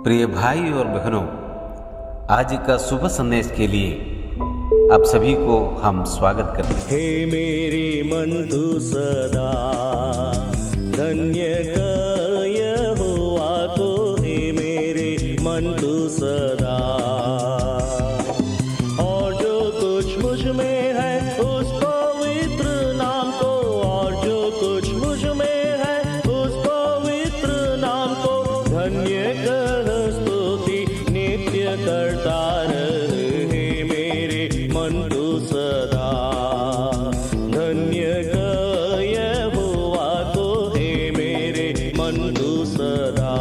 प्रिय भाई और बहनों, आज का शुभ संदेश के लिए आप सभी को हम स्वागत करते हैं। हे मेरे मन तू सदा धन्य कर यहोवा को, हे मेरे मन तू सदा। और जो कुछ मुझ में है उस पवित्र नाम को, और जो कुछ मुझ में है उस पवित्र नाम को धन्य कर स्तुति नित्य करता रहे। हे मेरे मन तू सदा धन्य कर यहोवा को, हे मेरे मन तू सदा।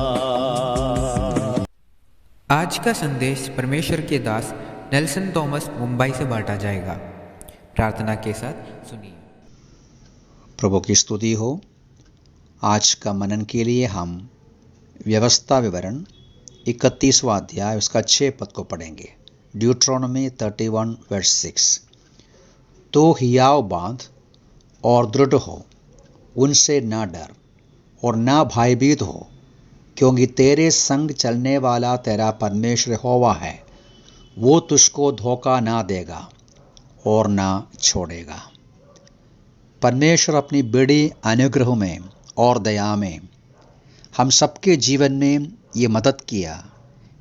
आज का संदेश परमेश्वर के दास नेल्सन थॉमस मुंबई से बांटा जाएगा। प्रार्थना के साथ सुनिए। प्रभु की स्तुति हो। आज का मनन के लिए हम व्यवस्था विवरण 31वां अध्याय उसका 6 पद को पढ़ेंगे। ड्यूट्रोनॉमी 31 वर्स 6। तो हियाव बांध और दृढ़ हो, उनसे ना डर और ना भयभीत हो, क्योंकि तेरे संग चलने वाला तेरा परमेश्वर यहोवा है। वो तुझको धोखा ना देगा और ना छोड़ेगा। परमेश्वर अपनी बड़ी अनुग्रह में और दया में हम सबके जीवन में ये मदद किया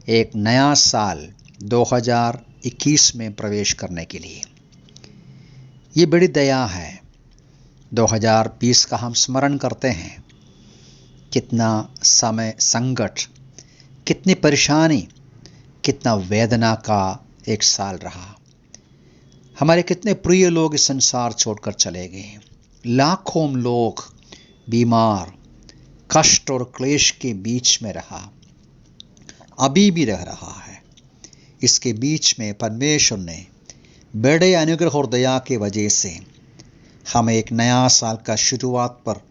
एक नया साल 2021 में प्रवेश करने के लिए। ये बड़ी दया है। 2020 का हम स्मरण करते हैं। कितना समय संकट, कितनी परेशानी, कितना वेदना का एक साल रहा। हमारे कितने प्रिय लोग इस संसार छोड़कर चले गए। लाखों लोग बीमार, कष्ट और क्लेश के बीच में रहा, अभी भी रह रहा है। इसके बीच में परमेश्वर ने बड़े अनुग्रह और दया के वजह से हमें एक नया साल का शुरुआत पर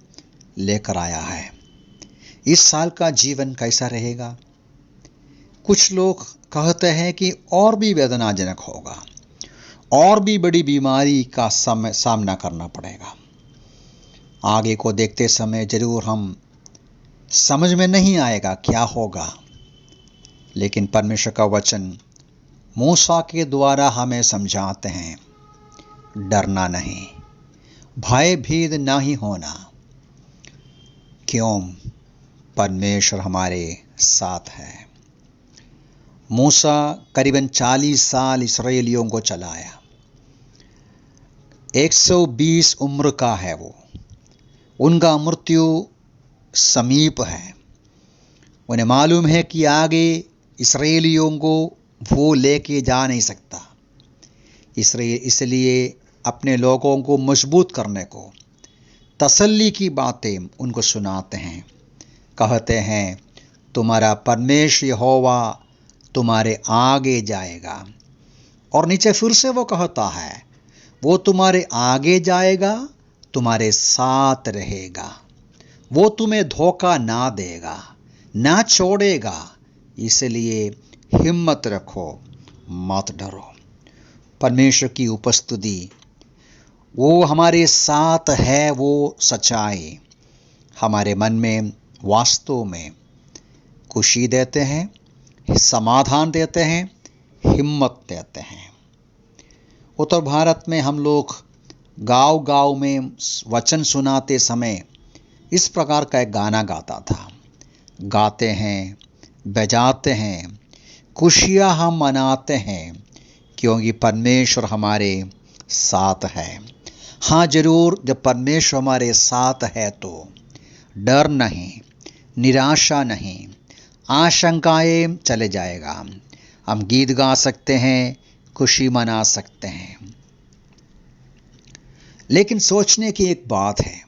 लेकर आया है। इस साल का जीवन कैसा रहेगा? कुछ लोग कहते हैं कि और भी वेदनाजनक होगा, और भी बड़ी बीमारी का सामना करना पड़ेगा। आगे को देखते समय जरूर हम समझ में नहीं आएगा क्या होगा, लेकिन परमेश्वर का वचन मूसा के द्वारा हमें समझाते हैं, डरना नहीं, भयभीत नहीं होना। क्यों? परमेश्वर हमारे साथ है। मूसा करीबन 40 साल इस्राएलियों को चलाया। 120 उम्र का है वो। उनका मृत्यु समीप है। उन्हें मालूम है कि आगे इस्राएलियों को वो लेके जा नहीं सकता। इसलिए अपने लोगों को मजबूत करने को तसल्ली की बातें उनको सुनाते हैं। कहते हैं, तुम्हारा परमेश्वर यहोवा तुम्हारे आगे जाएगा। और नीचे फिर से वो कहता है, वो तुम्हारे आगे जाएगा, तुम्हारे साथ रहेगा। वो तुम्हें धोखा ना देगा, ना छोड़ेगा। इसलिए हिम्मत रखो, मत डरो। परमेश्वर की उपस्थिति, वो हमारे साथ है, वो सच्चाई हमारे मन में वास्तव में खुशी देते हैं, समाधान देते हैं, हिम्मत देते हैं। उत्तर भारत में हम लोग गांव-गांव में वचन सुनाते समय इस प्रकार का एक गाना गाता था। गाते हैं, बजाते हैं, खुशियां हम मनाते हैं, क्योंकि परमेश्वर हमारे साथ है। हाँ जरूर, जब परमेश्वर हमारे साथ है तो डर नहीं, निराशा नहीं, आशंकाएं चले जाएगा। हम गीत गा सकते हैं, खुशी मना सकते हैं। लेकिन सोचने की एक बात है।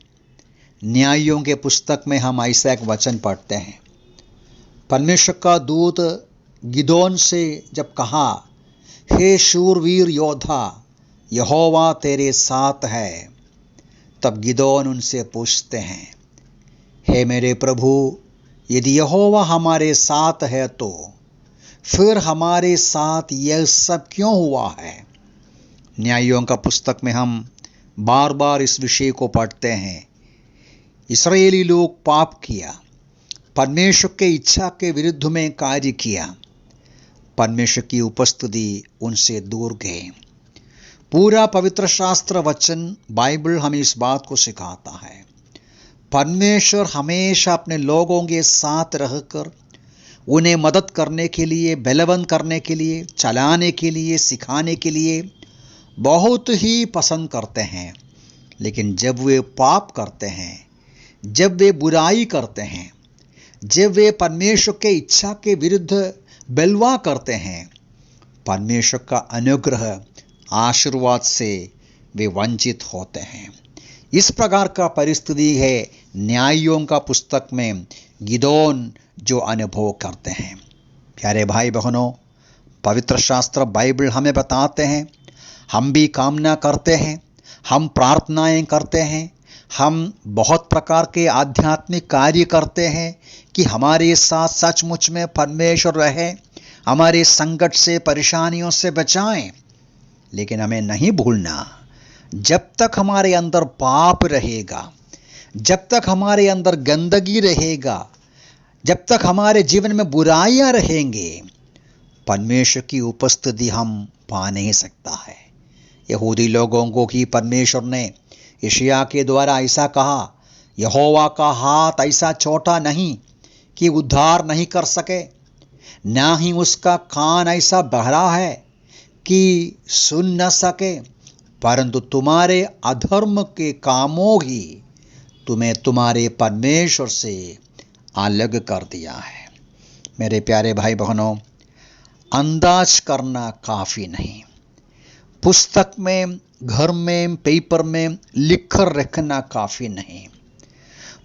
न्यायों के पुस्तक में हम ऐसा एक वचन पढ़ते हैं। परमेश्वर का दूत गिदोन से जब कहा, हे शूरवीर योद्धा, यहोवा तेरे साथ है, तब गिदोन उनसे पूछते हैं, हे मेरे प्रभु, यदि यहोवा हमारे साथ है तो फिर हमारे साथ यह सब क्यों हुआ है? न्यायों का पुस्तक में हम बार बार इस विषय को पढ़ते हैं। इस्राएली लोग पाप किया, परमेश्वर के इच्छा के विरुद्ध में कार्य किया, परमेश्वर की उपस्थिति उनसे दूर गए। पूरा पवित्र शास्त्र वचन बाइबल हमें इस बात को सिखाता है, परमेश्वर हमेशा अपने लोगों के साथ रहकर उन्हें मदद करने के लिए, बलवंत करने के लिए, चलाने के लिए, सिखाने के लिए बहुत ही पसंद करते हैं। लेकिन जब वे पाप करते हैं, जब वे बुराई करते हैं, जब वे परमेश्वर के इच्छा के विरुद्ध बलवा करते हैं, परमेश्वर का अनुग्रह, आशीर्वाद से वे वंचित होते हैं। इस प्रकार का परिस्थिति है न्यायों का पुस्तक में गिदोन जो अनुभव करते हैं। प्यारे भाई बहनों, पवित्र शास्त्र बाइबल हमें बताते हैं, हम भी कामना करते हैं, हम प्रार्थनाएं करते हैं, हम बहुत प्रकार के आध्यात्मिक कार्य करते हैं कि हमारे साथ सचमुच में परमेश्वर रहे, हमारे संकट से, परेशानियों से बचाएं। लेकिन हमें नहीं भूलना, जब तक हमारे अंदर पाप रहेगा, जब तक हमारे अंदर गंदगी रहेगा, जब तक हमारे जीवन में बुराइयां रहेंगे, परमेश्वर की उपस्थिति हम पा नहीं सकता है। यहूदी लोगों को ही परमेश्वर ने यशायाह के द्वारा ऐसा कहा, यहोवा का हाथ ऐसा छोटा नहीं कि उद्धार नहीं कर सके, ना ही उसका कान ऐसा बहरा है कि सुन न सके, परंतु तुम्हारे अधर्म के कामों ही तुम्हें तुम्हारे परमेश्वर से अलग कर दिया है। मेरे प्यारे भाई बहनों, अंदाज करना काफ़ी नहीं, पुस्तक में, घर में, पेपर में लिख कर रखना काफ़ी नहीं,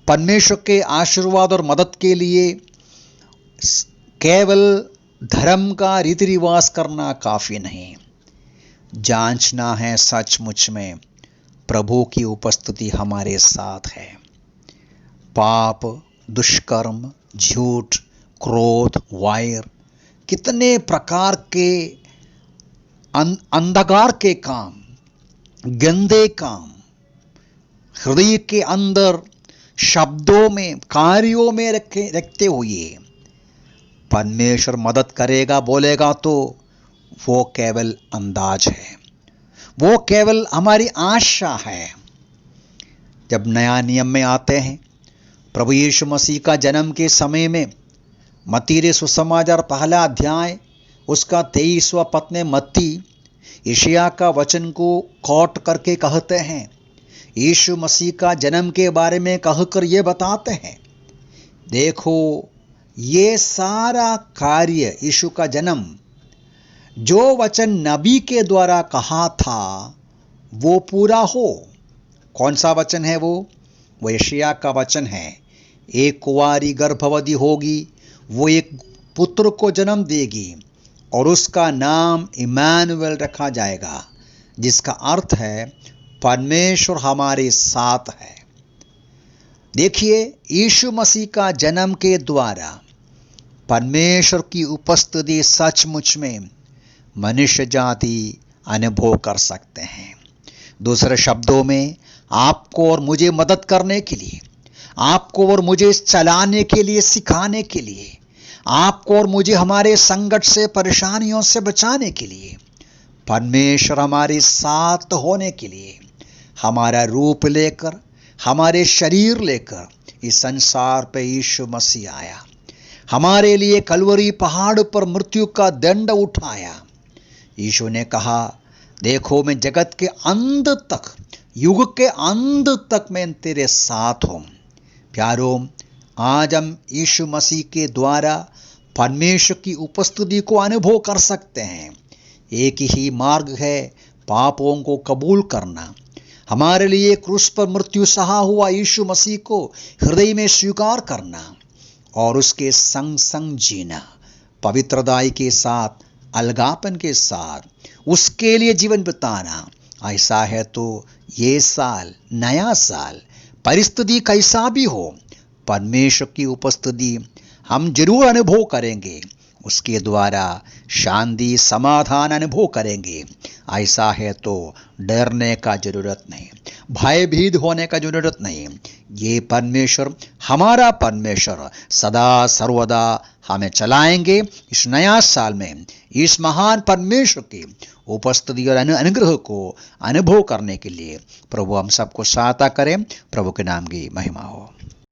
परमेश्वर के आशीर्वाद और मदद के लिए केवल धर्म का रीति रिवाज करना काफ़ी नहीं, जांचना है सचमुच में प्रभु की उपस्थिति हमारे साथ है। पाप, दुष्कर्म, झूठ, क्रोध, वायर, कितने प्रकार के अंधकार के काम, गंदे काम हृदय के अंदर शब्दों में, कार्यों में रखते हुए परमेश्वर मदद करेगा बोलेगा तो वो केवल अंदाज है, वो केवल हमारी आशा है। जब नया नियम में आते हैं, प्रभु यीशु मसीह का जन्म के समय में मत्ती रे सुसमाचार पहला अध्याय उसका 23वां पद में मत्ती यशायाह का वचन को कोट करके कहते हैं, यीशु मसीह का जन्म के बारे में कहकर ये बताते हैं, देखो ये सारा कार्य, यीशु का जन्म, जो वचन नबी के द्वारा कहा था वो पूरा हो। कौन सा वचन है वो यशायाह का वचन है, एक कुंवारी गर्भवती होगी, वो एक पुत्र को जन्म देगी और उसका नाम इमानुएल रखा जाएगा, जिसका अर्थ है परमेश्वर हमारे साथ है। देखिए, यीशु मसीह का जन्म के द्वारा परमेश्वर की उपस्थिति सचमुच में मनुष्य जाति अनुभव कर सकते हैं। दूसरे शब्दों में, आपको और मुझे मदद करने के लिए, आपको और मुझे चलाने के लिए, सिखाने के लिए, आपको और मुझे हमारे संकट से, परेशानियों से बचाने के लिए, परमेश्वर हमारे साथ होने के लिए हमारा रूप लेकर, हमारे शरीर लेकर इस संसार पे यीशु मसीह आया, हमारे लिए कलवरी पहाड़ पर मृत्यु का दंड उठाया। यीशु ने कहा, देखो मैं जगत के अंत तक, युग के अंत तक मैं तेरे साथ हूँ। प्यारों, आज हम यीशु मसीह के द्वारा परमेश्वर की उपस्थिति को अनुभव कर सकते हैं। एक ही मार्ग है, पापों को कबूल करना, हमारे लिए क्रूस पर मृत्यु सहा हुआ यीशु मसीह को हृदय में स्वीकार करना और उसके संग संग जीना, पवित्रताई के साथ, अलगापन के साथ, उसके लिए जीवन बिताना। ऐसा है तो ये साल, नया साल, परिस्थिति कैसा भी हो, परमेश्वर की उपस्थिति हम जरूर अनुभव करेंगे, उसके द्वारा शांति, समाधान अनुभव करेंगे। ऐसा है तो डरने का जरूरत नहीं, भयभीत होने का जरूरत नहीं। ये परमेश्वर, हमारा परमेश्वर सदा सर्वदा हमें चलाएंगे। इस नया साल में इस महान परमेश्वर की उपस्थिति और अनुग्रह को अनुभव करने के लिए प्रभु हम सबको सहायता करें। प्रभु के नाम की महिमा हो।